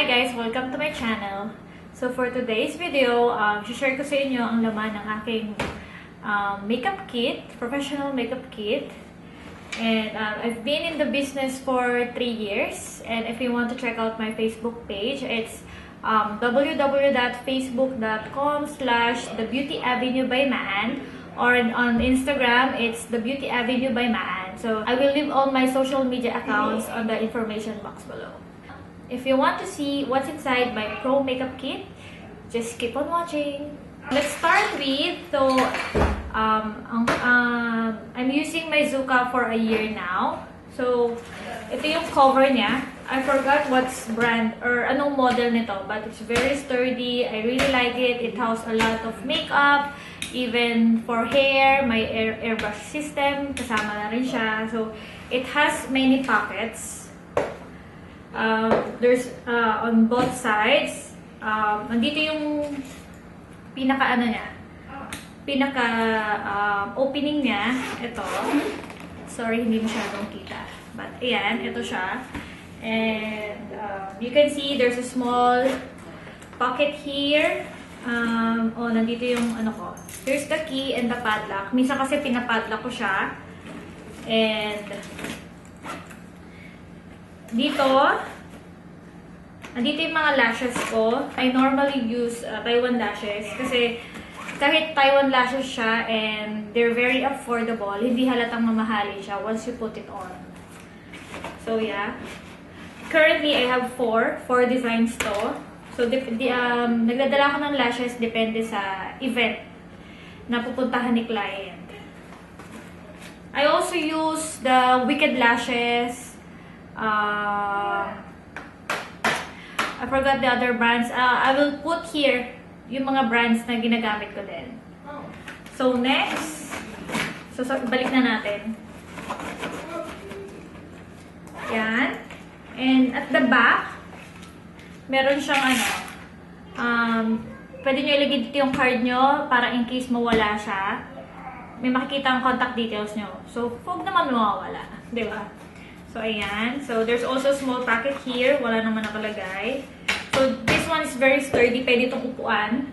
Hi guys! Welcome to my channel. So for today's video, share ko sa inyo ang laman ng aking makeup kit, professional makeup kit. And I've been in the business for 3 years. And if you want to check out my Facebook page, it's www.facebook.com/thebeautyavenue by Mhaan, or on Instagram, it's the Beauty Avenue by Mhaan. So I will leave all my social media accounts on the information box below. If you want to see what's inside my pro makeup kit, just keep on watching. Let's start with, I'm using my Zuka for a year now. So, ito yung cover niya. I forgot what's brand or anong model nito, but it's very sturdy. I really like it. It has a lot of makeup, even for hair, my airbrush system, kasama na rin siya. So, it has many pockets. There's on both sides. Nandito yung pinaka opening niya. Ito. Sorry, hindi masyadong kita. But ayan, ito siya. And you can see there's a small pocket here. Nandito yung ko. Here's the key and the padlock. Minsan kasi pinapadlock ko siya. And nandito yung mga lashes ko. I normally use Taiwan lashes kasi kahit Taiwan lashes siya and they're very affordable, hindi halatang mamahalin siya once you put it on. So yeah. Currently, I have 4 designs to. So nagdadala ko ng lashes depende sa event na pupuntahan ni client. I also use the Wicked lashes. I forgot the other brands. I will put here yung mga brands na ginagamit ko din. So next, balik na natin. Yan. And at the back, meron siyang pwede nyo ilagay dito yung card nyo para in case mawala siya. May makikita ang contact details nyo. So, huwag naman mawawala. Diba? So, ayan. So, there's also a small packet here. Wala naman nakalagay. So, this one is very sturdy. Pwede itong upuan.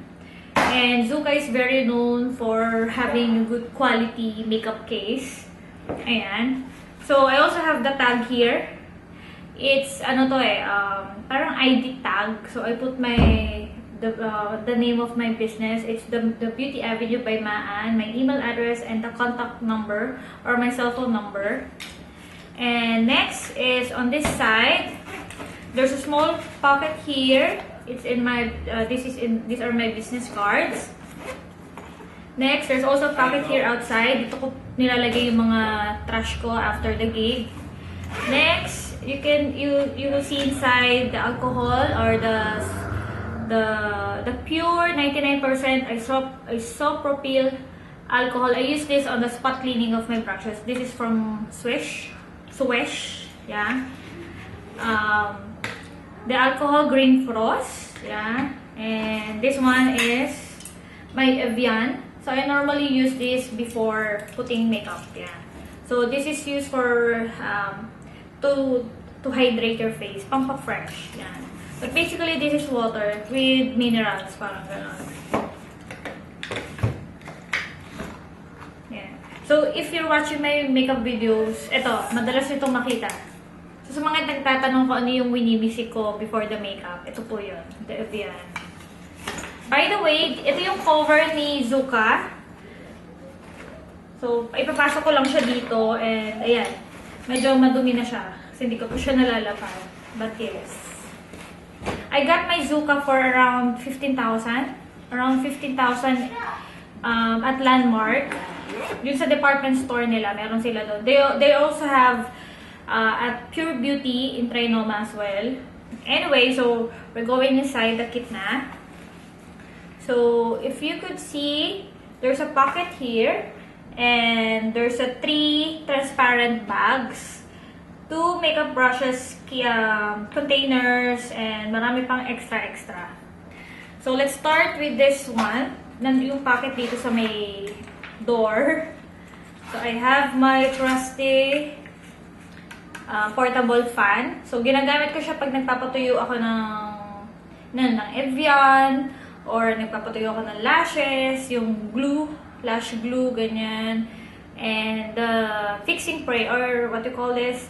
And Zuka is very known for having good quality makeup case. Ayan. So, I also have the tag here. It's, parang ID tag. So, I put the name of my business. It's the Beauty Avenue by Mhaan, my email address, and the contact number or my cell phone number. And next is on this side, there's a small pocket here. It's in my these are my business cards. Next, there's also a pocket here outside. Dito ko nilalagay yung mga trash ko after the gig. Next, you will see inside the alcohol or the pure 99% isopropyl alcohol. I use this on the spot cleaning of my brushes. This is from Swish, yeah. The alcohol green frost, yeah. And this one is my Evian. So I normally use this before putting makeup, yeah. So this is used for to hydrate your face, pampa-fresh, yeah. But basically this is water with minerals, parang gano'n. So, if you're watching my makeup videos, ito, madalas itong makita. So, sa mga nagtatanong ko ano yung winibisi ko before the makeup, ito po yun, the Evian. By the way, ito yung cover ni Zuka. So, ipapasok ko lang siya dito, and ayan, medyo madumi na siya, kasi hindi ko po siya nalalapad. But yes. I got my Zuka for around 15,000. Around 15,000 at Landmark. Yung sa department store nila, meron sila doon. They also have at Pure Beauty in Trinoma as well. Anyway, so we're going inside the kit na. So if you could see, there's a pocket here, and there's a 3 transparent bags, 2 makeup brushes, containers, and marami pang extra. So let's start with this one. Nandun yung pocket dito sa may door. So I have my trusty portable fan. So, ginagamit ko siya pag nagpapatuyo ako ng ng Evian, or nagpapatuyo ako ng lashes, yung glue, lash glue, ganyan. And the fixing spray, or what you call this,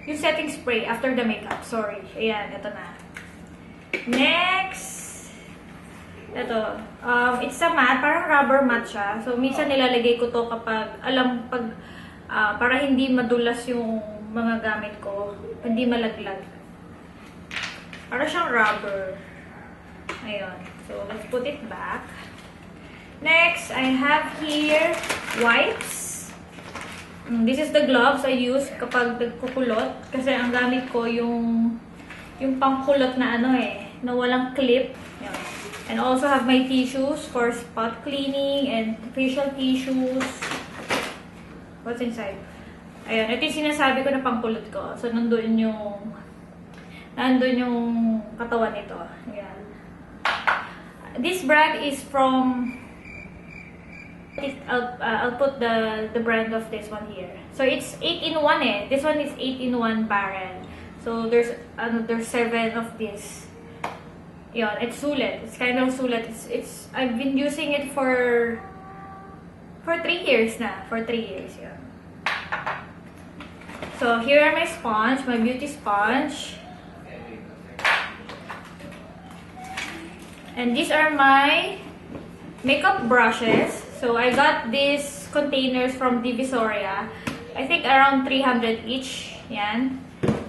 yung setting spray after the makeup. Sorry. Ayan, ito na. Next, ito. It's a matte, parang rubber matte siya. So, minsan nilalagay ko to kapag, para hindi madulas yung mga gamit ko. Hindi malaglag. Para siyang rubber. Ayun. So, let's put it back. Next, I have here wipes. This is the gloves I use kapag nagkukulot. Kasi ang gamit ko yung pangkulot na na walang clip. Yan. And also have my tissues for spot cleaning and facial tissues. What's inside? Ayan, ito yung sinasabi ko na pangkulot ko. So, nandun yung katawan nito. Ayan. This brand is from... I'll put the brand of this one here. So it's 8-in-1 This one is 8-in-1 barrel. So there's 7 of this. Yeah, it's sulit. It's kind of sulit. It's I've been using it for 3 years na. For 3 years, yeah. So here are my sponge, my beauty sponge. And these are my makeup brushes. So, I got these containers from Divisoria. I think around 300 each. Yan.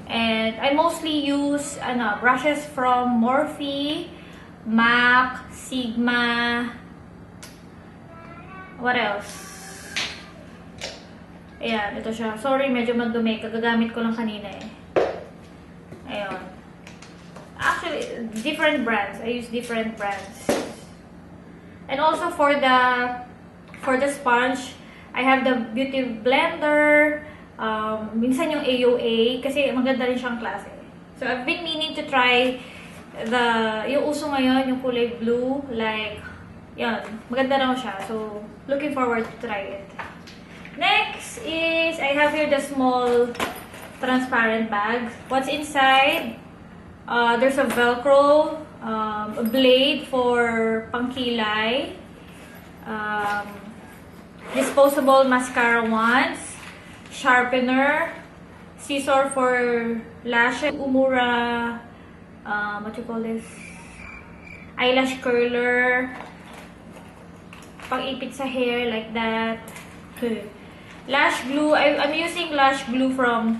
And I mostly use brushes from Morphe, MAC, Sigma. What else? Ayan, ito siya. Sorry, medyo magdumi. Kagagamit ko lang kanina Ayan. Actually, different brands. I use different brands. And also for the sponge, I have the beauty blender, minsan yung AOA, kasi maganda rin siyang klase. So, I've been meaning to try yung uso ngayon, yung kulay blue, like, yan, maganda raw siya. So, looking forward to try it. Next is, I have here the small transparent bag. What's inside? There's a Velcro, a blade for pangkilay, disposable mascara wands, sharpener, scissor for lashes, Umura, what you call this, eyelash curler, pang-ipit sa hair, like that. Lash glue, I'm using lash glue from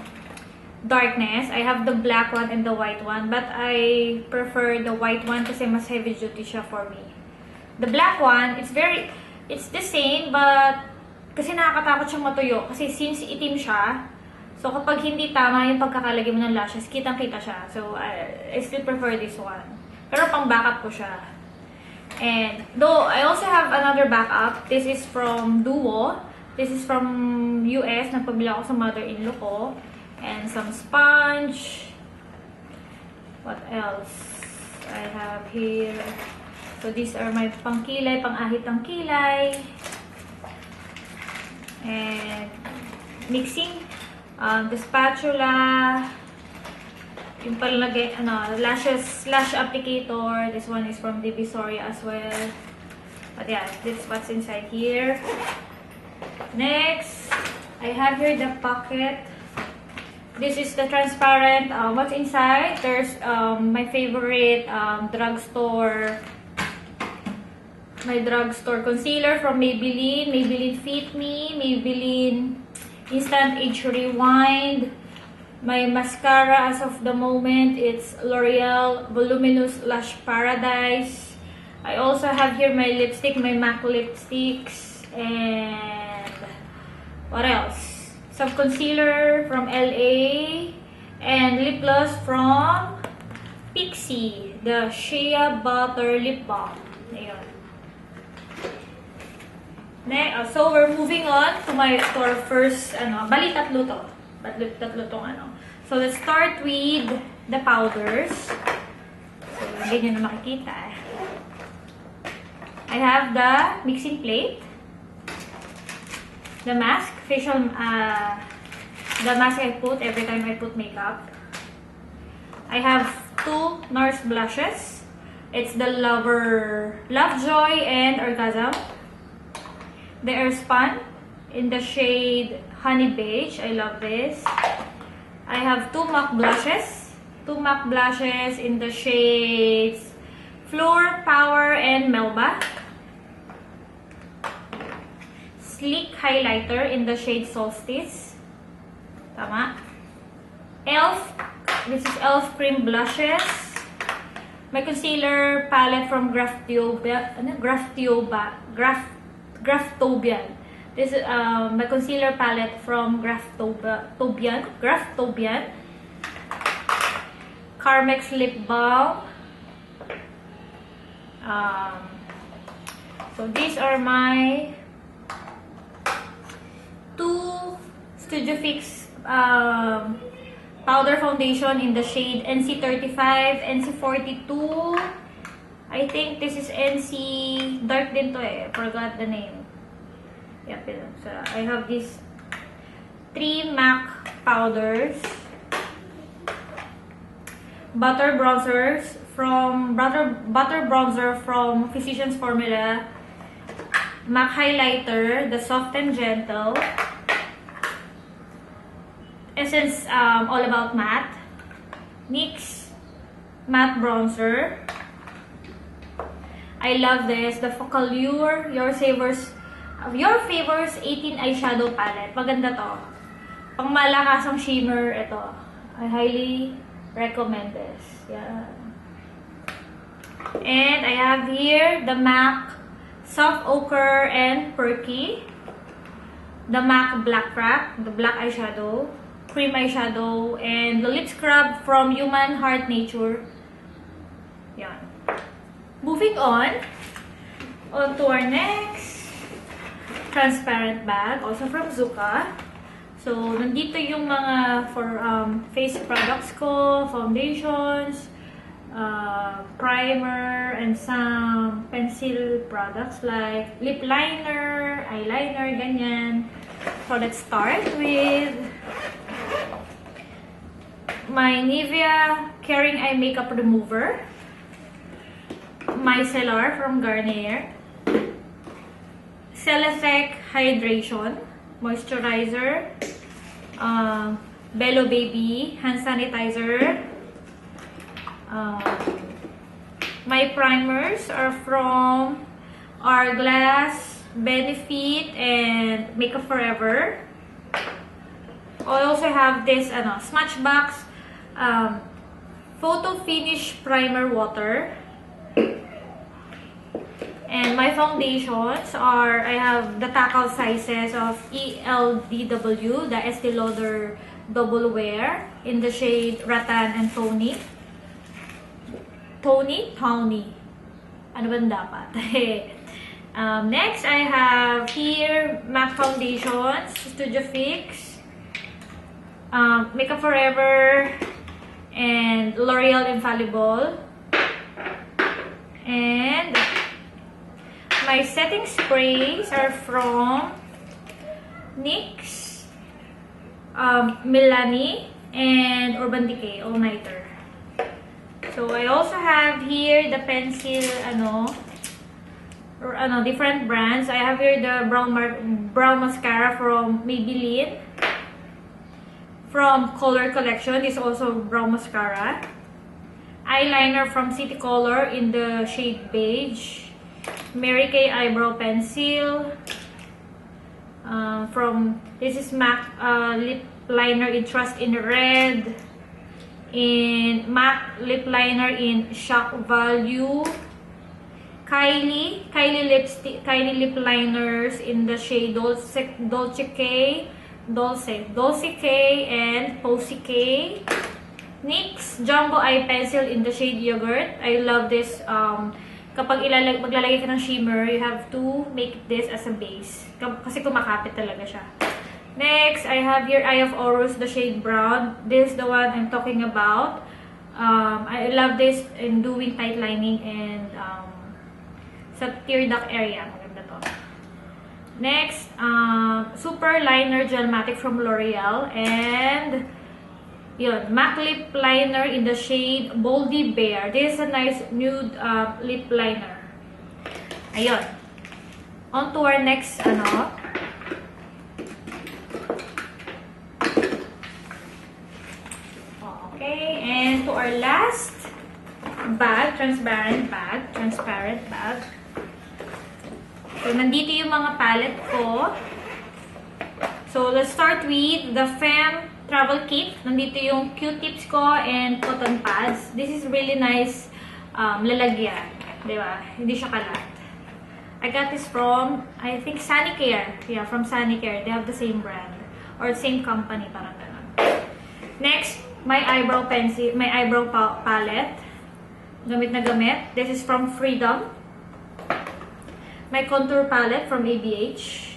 Darkness. I have the black one and the white one, but I prefer the white one kasi mas heavy duty siya for me. The black one, it's the same, but kasi nakakatakot siyang matuyo. Kasi since itim siya, so kapag hindi tama yung pagkakalagay mo ng lashes, kitang-kita siya. So, I still prefer this one. Pero pang backup ko siya. And, though, I also have another backup. This is from Duo. This is from US. Nagpabila ako sa mother-in-law ko. And some sponge. What else? I have here. So, these are my pangkilay, pang-ahit ng kilay. And mixing. The spatula. Yung palagay, lash applicator. This one is from Divisoria as well. But yeah, this is what's inside here. Next, I have here the pocket. This is the transparent. What's inside? There's my favorite drugstore. My drugstore concealer from Maybelline. Maybelline Fit Me. Maybelline Instant Age Rewind. My mascara as of the moment, it's L'Oreal Voluminous Lash Paradise. I also have here my lipstick, my MAC lipsticks. And what else? Some concealer from LA. And lip gloss from Pixie. The Shea Butter Lip Balm. Ayan. So, we're moving on to our first, bali tatlo to. Tatlo tong So, let's start with the powders. So, hindi nyo na makikita. I have the mixing plate. The mask, facial the mask I put every time I put makeup. I have 2 NARS blushes. It's the Lovejoy and Orgasm. They are spun in the shade Honey Beige. I love this. I have 2 MAC blushes. 2 MAC blushes in the shades Floor, Power, and Melba. Sleek highlighter in the shade Solstice. Tama. This is e.l.f. cream blushes. My concealer palette from Graftobian. This is my concealer palette from Graftobian. Carmex lip balm. So these are my 2 Studio Fix powder foundation in the shade NC35, NC42. I think this is NC dark din to eh. Forgot the name. Yep. So I have these 3 MAC powders. Butter bronzer from Physicians Formula. MAC highlighter, the Soft and Gentle. Essence All About Matte. NYX matte bronzer. I love this, the Focallure Your Favors 18 eyeshadow palette. Maganda to. Pang malakasang shimmer ito. I highly recommend this. Yeah. And I have here the MAC Soft Ochre and Perky. The MAC Black Crack, the black eyeshadow, cream eyeshadow, and the lip scrub from Human Heart Nature. Yan. Moving on to our next transparent bag, also from Zuka. So, nandito yung mga for face products ko, foundations, primer, and some pencil products like lip liner, eyeliner, ganyan. So, let's start with my Nivea Caring Eye Makeup Remover, Micellar from Garnier, Celestec Hydration Moisturizer, Bello Baby Hand Sanitizer. My primers are from Hourglass, Benefit, and Makeup Forever. I also have this Smashbox Photo Finish Primer Water. And my foundations are, I have the tackle sizes of ELDW, the Estee Lauder Double Wear in the shade Rattan and Tawny. Tawny. Ano ba dapat? Next, I have here MAC foundations, Studio Fix, Makeup Forever, and L'Oreal Infallible. And my setting sprays are from NYX, Milani, and Urban Decay All Nighter. So I also have here the pencil, different brands. I have here the brown mascara from Maybelline, from Color Collection. This is also brown mascara. Eyeliner from City Color in the shade Beige. Mary Kay eyebrow pencil. This is MAC lip liner in Trust in Red. In MAC lip liner in Shock Value. Kylie lip liners in the shade Dolce K, and Posy K. NYX Jumbo Eye Pencil in the shade Yogurt. I love this. Kapag maglalagay ka ng shimmer, you have to make this as a base. Kasi kumakapit talaga siya. Next, I have here Eye of Horus, the shade Brown. This is the one I'm talking about. I love this in doing tight lining and sa tear duct area. Maganda to. Next, Super Liner Gel Matic from L'Oreal. And, yun, MAC Lip Liner in the shade Boldy Bear. This is a nice nude lip liner. Ayun. On to our next, okay, and to our last bag, transparent bag. So, nandito yung mga palette ko. So, let's start with the Femme Travel Kit. Nandito yung Q-tips ko and cotton pads. This is really nice lalagyan. Diba? Hindi siya kalat. I got this from, I think, Sanicare. Yeah, from Sanicare. They have the same brand. Or same company, parang ganun. Next, my eyebrow pencil, my eyebrow palette. Gamit na gamit. This is from Freedom. My contour palette from ABH.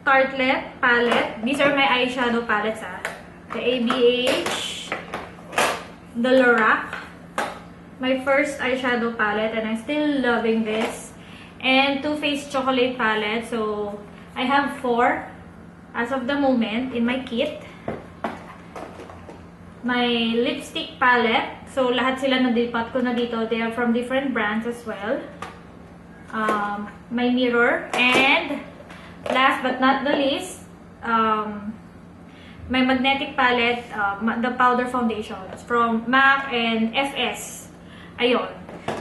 Tartlet palette. These are my eyeshadow palettes, The ABH. The Lorac. My first eyeshadow palette, and I'm still loving this. And Too Faced chocolate palette. So, I have 4 as of the moment in my kit. My lipstick palette. So, lahat sila nadipat ko na dito. They are from different brands as well. My mirror. And, last but not the least, my magnetic palette, the powder foundations from MAC and FS. Ayun.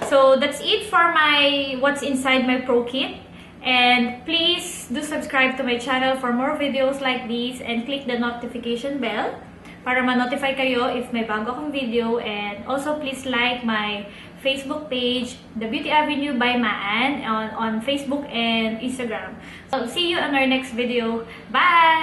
So, that's it for my what's inside my pro kit. And please do subscribe to my channel for more videos like these and click the notification bell para ma-notify kayo if may bago akong video. And also, please like my Facebook page, The Beauty Avenue by Mhaan, on Facebook and Instagram. So, see you on our next video. Bye!